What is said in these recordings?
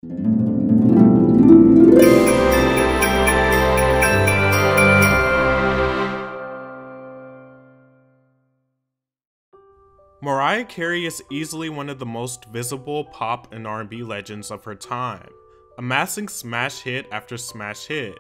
Mariah Carey is easily one of the most visible pop and R&B legends of her time, amassing smash hit after smash hit,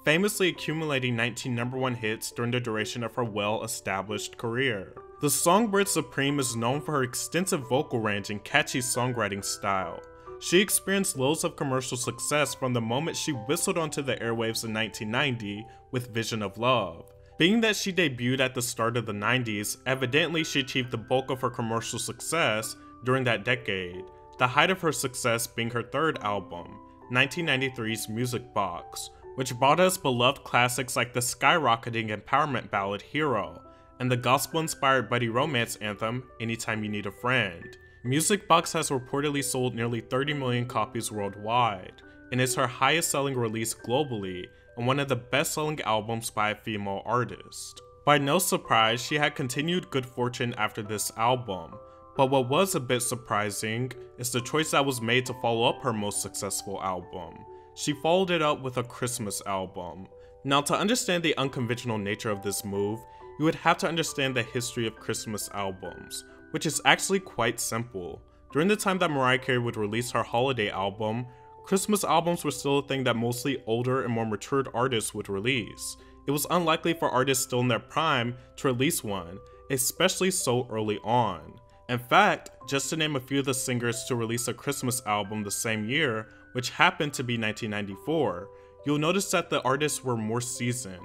famously accumulating 19 #1 hits during the duration of her well-established career. The songbird supreme is known for her extensive vocal range and catchy songwriting style. She experienced loads of commercial success from the moment she whistled onto the airwaves in 1990 with Vision of Love. Being that she debuted at the start of the 90s, evidently she achieved the bulk of her commercial success during that decade, the height of her success being her third album, 1993's Music Box, which brought us beloved classics like the skyrocketing empowerment ballad Hero, and the gospel-inspired buddy romance anthem Anytime You Need a Friend. Music Box has reportedly sold nearly 30 million copies worldwide, and is her highest-selling release globally, and one of the best-selling albums by a female artist. By no surprise, she had continued good fortune after this album, but what was a bit surprising is the choice that was made to follow up her most successful album. She followed it up with a Christmas album. Now, to understand the unconventional nature of this move, you would have to understand the history of Christmas albums, which is actually quite simple. During the time that Mariah Carey would release her holiday album, Christmas albums were still a thing that mostly older and more matured artists would release. It was unlikely for artists still in their prime to release one, especially so early on. In fact, just to name a few of the singers to release a Christmas album the same year, which happened to be 1994, you'll notice that the artists were more seasoned.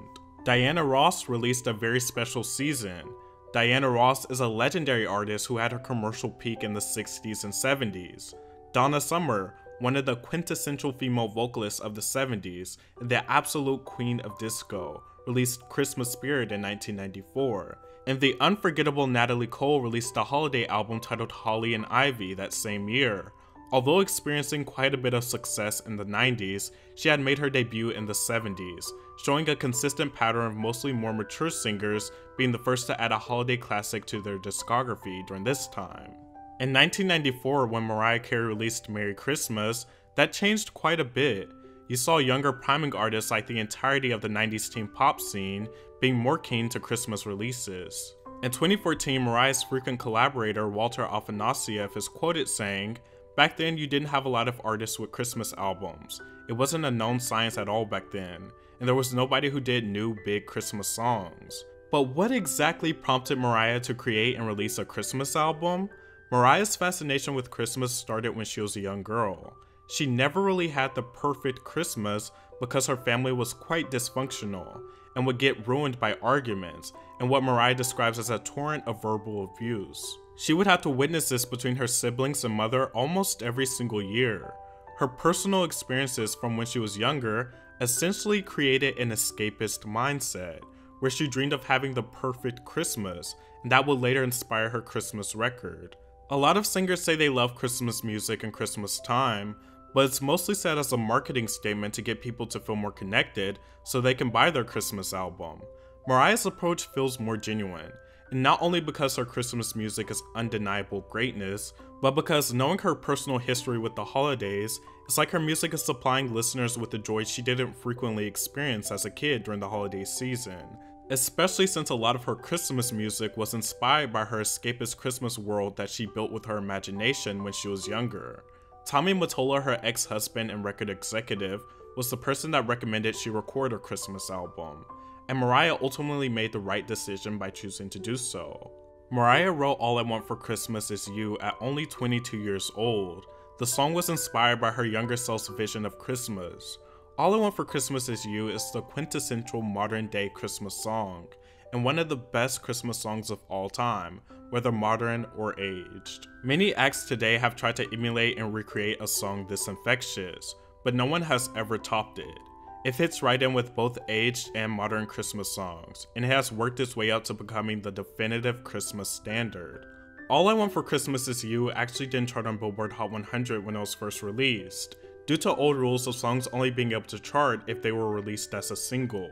Diana Ross released a very special season. Diana Ross is a legendary artist who had her commercial peak in the 60s and 70s. Donna Summer, one of the quintessential female vocalists of the 70s and the absolute queen of disco, released Christmas Spirit in 1994, and the unforgettable Natalie Cole released a holiday album titled Holly and Ivy that same year. Although experiencing quite a bit of success in the 90s, she had made her debut in the 70s, showing a consistent pattern of mostly more mature singers being the first to add a holiday classic to their discography during this time. In 1994, when Mariah Carey released Merry Christmas, that changed quite a bit. You saw younger priming artists like the entirety of the 90s teen pop scene being more keen to Christmas releases. In 2014, Mariah's frequent collaborator Walter Afanasieff is quoted saying, "Back then you didn't have a lot of artists with Christmas albums. It wasn't a known science at all back then, and there was nobody who did new big Christmas songs." But what exactly prompted Mariah to create and release a Christmas album? Mariah's fascination with Christmas started when she was a young girl. She never really had the perfect Christmas because her family was quite dysfunctional and would get ruined by arguments and what Mariah describes as a torrent of verbal abuse. She would have to witness this between her siblings and mother almost every single year. Her personal experiences from when she was younger essentially created an escapist mindset, where she dreamed of having the perfect Christmas, and that would later inspire her Christmas record. A lot of singers say they love Christmas music and Christmas time, but it's mostly said as a marketing statement to get people to feel more connected so they can buy their Christmas album. Mariah's approach feels more genuine, and not only because her Christmas music is undeniable greatness, but because knowing her personal history with the holidays, it's like her music is supplying listeners with the joy she didn't frequently experience as a kid during the holiday season. Especially since a lot of her Christmas music was inspired by her escapist Christmas world that she built with her imagination when she was younger. Tommy Mottola, her ex-husband and record executive, was the person that recommended she record her Christmas album, and Mariah ultimately made the right decision by choosing to do so. Mariah wrote All I Want for Christmas Is You at only 22 years old. The song was inspired by her younger self's vision of Christmas. All I Want for Christmas Is You is the quintessential modern-day Christmas song, and one of the best Christmas songs of all time, whether modern or aged. Many acts today have tried to emulate and recreate a song this infectious, but no one has ever topped it. It fits right in with both aged and modern Christmas songs, and it has worked its way up to becoming the definitive Christmas standard. All I Want for Christmas Is You actually didn't chart on Billboard Hot 100 when it was first released, due to old rules of songs only being able to chart if they were released as a single.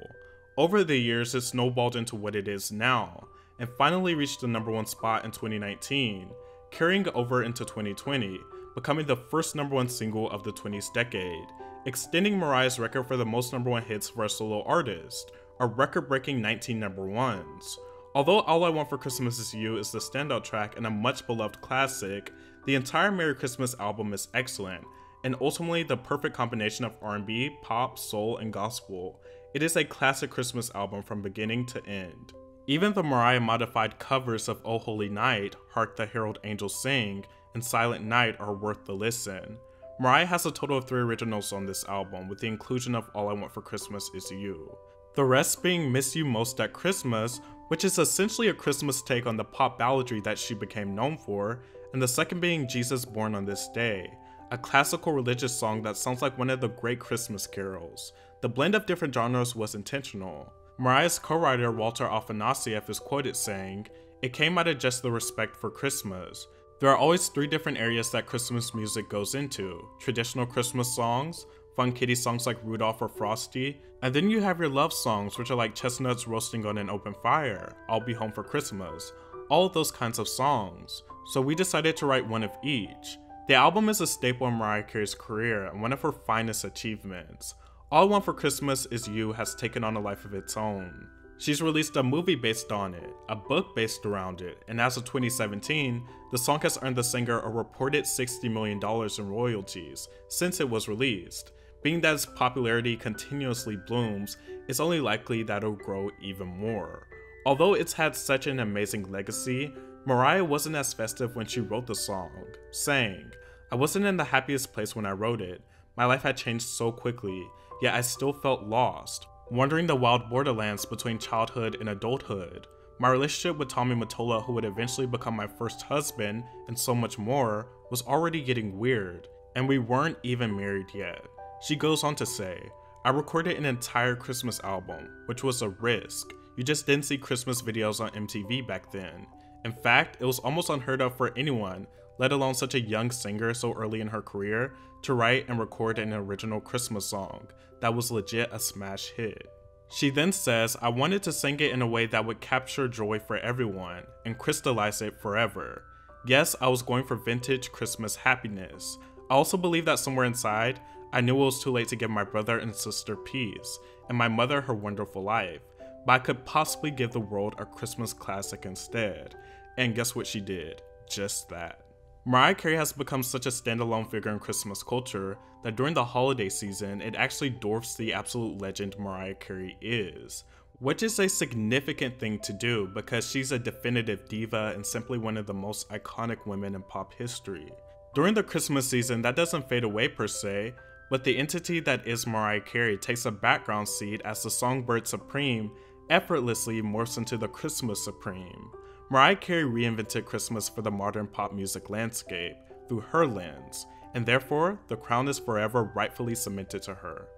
Over the years, it snowballed into what it is now, and finally reached the #1 spot in 2019, carrying over into 2020, becoming the first #1 single of the 20s decade, extending Mariah's record for the most #1 hits for a solo artist, a record-breaking 19 #1s. Although All I Want for Christmas Is You is the standout track and a much-beloved classic, the entire Merry Christmas album is excellent, and ultimately the perfect combination of R&B, pop, soul, and gospel. It is a classic Christmas album from beginning to end. Even the Mariah modified covers of Oh Holy Night, Hark the Herald Angels Sing, and Silent Night are worth the listen. Mariah has a total of 3 originals on this album, with the inclusion of All I Want for Christmas Is You. The rest being Miss You Most at Christmas, which is essentially a Christmas take on the pop balladry that she became known for, and the second being Jesus Born on This Day, a classical religious song that sounds like one of the great Christmas carols. The blend of different genres was intentional. Mariah's co-writer Walter Afanasieff is quoted saying, "It came out of just the respect for Christmas. There are always 3 different areas that Christmas music goes into: traditional Christmas songs, fun kiddie songs like Rudolph or Frosty, and then you have your love songs, which are like chestnuts roasting on an open fire, I'll Be Home for Christmas, all of those kinds of songs. So we decided to write one of each." The album is a staple in Mariah Carey's career and one of her finest achievements. All I Want for Christmas Is You has taken on a life of its own. She's released a movie based on it, a book based around it, and as of 2017, the song has earned the singer a reported $60 million in royalties since it was released. Being that its popularity continuously blooms, it's only likely that it'll grow even more. Although it's had such an amazing legacy, Mariah wasn't as festive when she wrote the song, saying, "I wasn't in the happiest place when I wrote it. My life had changed so quickly, yet I still felt lost, wandering the wild borderlands between childhood and adulthood. My relationship with Tommy Mottola, who would eventually become my first husband, and so much more, was already getting weird, and we weren't even married yet." She goes on to say, "I recorded an entire Christmas album, which was a risk. You just didn't see Christmas videos on MTV back then. In fact, it was almost unheard of for anyone, let alone such a young singer so early in her career, to write and record an original Christmas song that was legit a smash hit." She then says, "I wanted to sing it in a way that would capture joy for everyone and crystallize it forever. Yes, I was going for vintage Christmas happiness. I also believe that somewhere inside, I knew it was too late to give my brother and sister peace, and my mother her wonderful life, but I could possibly give the world a Christmas classic instead." And guess what she did? Just that. Mariah Carey has become such a standalone figure in Christmas culture that during the holiday season, it actually dwarfs the absolute legend Mariah Carey is, which is a significant thing to do because she's a definitive diva and simply one of the most iconic women in pop history. During the Christmas season, that doesn't fade away per se, but the entity that is Mariah Carey takes a background seat as the songbird Supreme effortlessly morphs into the Christmas Supreme. Mariah Carey reinvented Christmas for the modern pop music landscape through her lens, and therefore, the crown is forever rightfully cemented to her.